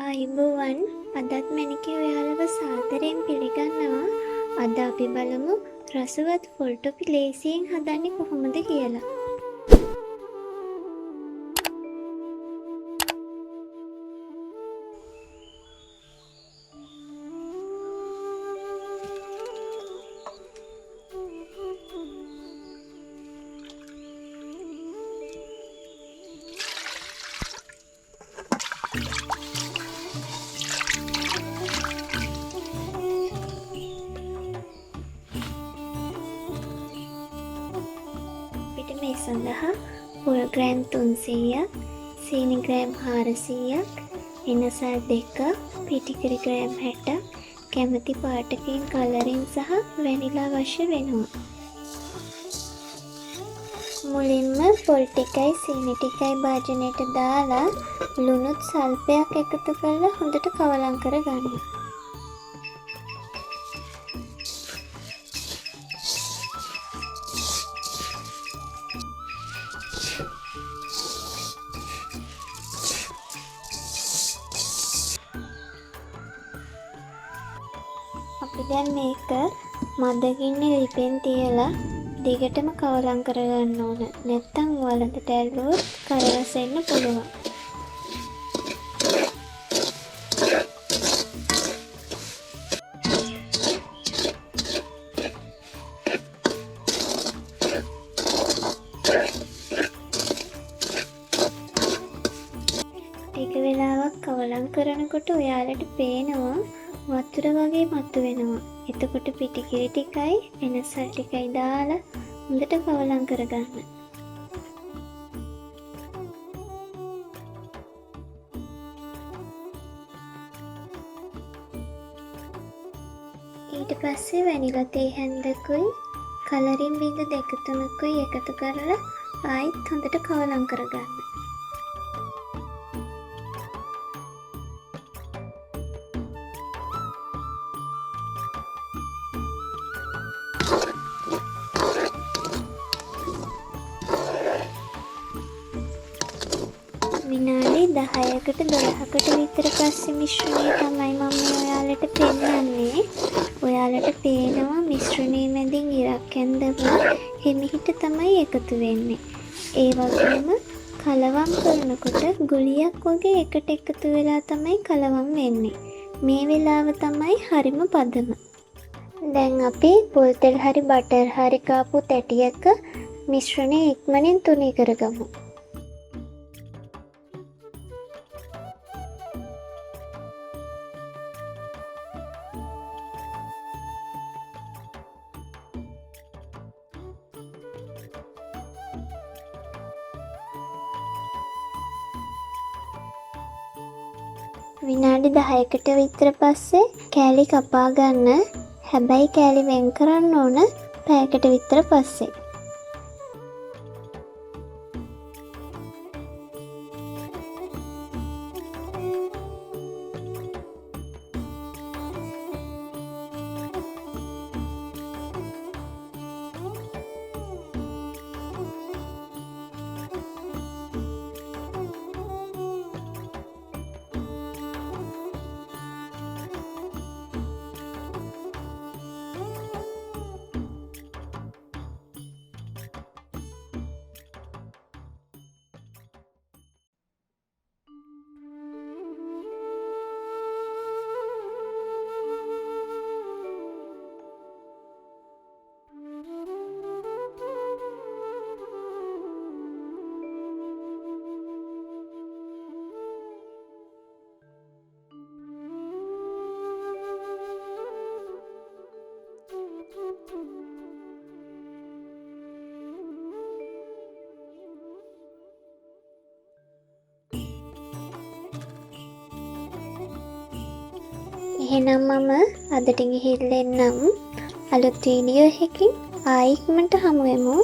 ආයුබෝවන් අදත් මැනිකේ ඔයාලව සාදරයෙන් පිළිගන්නවා. අද අපි බලමු රසවත් පොල් ටොෆි ලේසියෙන් හදන්නේ කොහොමද කියලා. මේ සඳහා පොල් ග්‍රෑම් 300ක්, සීනි ග්‍රෑම් 400ක්, එනසල් 2ක්, පිටිකිරි ග්‍රෑම් 60ක්, කැමති පාටකින් කලරින් සහ වැනිලා අවශ්‍ය වෙනවා. මුලින්ම පොල් ටිකයි සීනි ටිකයි භාජනයට දාලා ලුණුත් සල්පයක් එකතු කරලා හොඳට කවලම් කරගන්න. අපි දැන් මේක මදගින්නේ ලිපෙන් තියලා දිගටම කවලම් කරගන්න ඕන. නැත්තම් වලඳට ඇල්ලුවොත් කරවස එන්න පුළුවන්. ටික වෙලාවක් කවලම් කරනකොට ඔයාලට පේනවා වතුර වගේ මතුවෙනවා. එතකොට පිටිකිරි ටිකයි එනසල් ටිකයි දාලා හොඳට කවලම් කරගන්න. ඊට පස්සේ වැනිලා තේ හැන්දකුයි කලරින් බිඳ 2-3කුයි එකතු කරලා ආයෙත් හොඳට කවලම් කරගන්න. විනාඩි 10කට 12කට විතර පස්සේ මිශ්‍රණය තමයි මම ඔයාලට පෙන්නන්නේ. ඔයාලට පේනවා මිශ්‍රණයේ මැදින් ඉරක් ඇඳලා හිමිහිට තමයි එකතු වෙන්නේ. ඒ වගේම කලවම් කරනකොට ගුලියක් වගේ එකට එකතු වෙලා තමයි කලවම් වෙන්නේ. මේ වෙලාව තමයි හරිම පදම. දැන් අපි පොල් තෙල් හරි බටර් හරි කාපු තැටියක මිශ්‍රණය ඉක්මනින් තුනී කරගමු. විනාඩි 10කට විතර පස්සේ කෑලි කපා ගන්න. හැබැයි කෑලි වෙන් කරන්න ඕන පැයකට විතර පස්සේ. එහෙනම් මම අදට ගිහිල්ලා එන්නම්. අලුත් වීඩියෝ එකකින් ආයෙත් හමු වෙමු.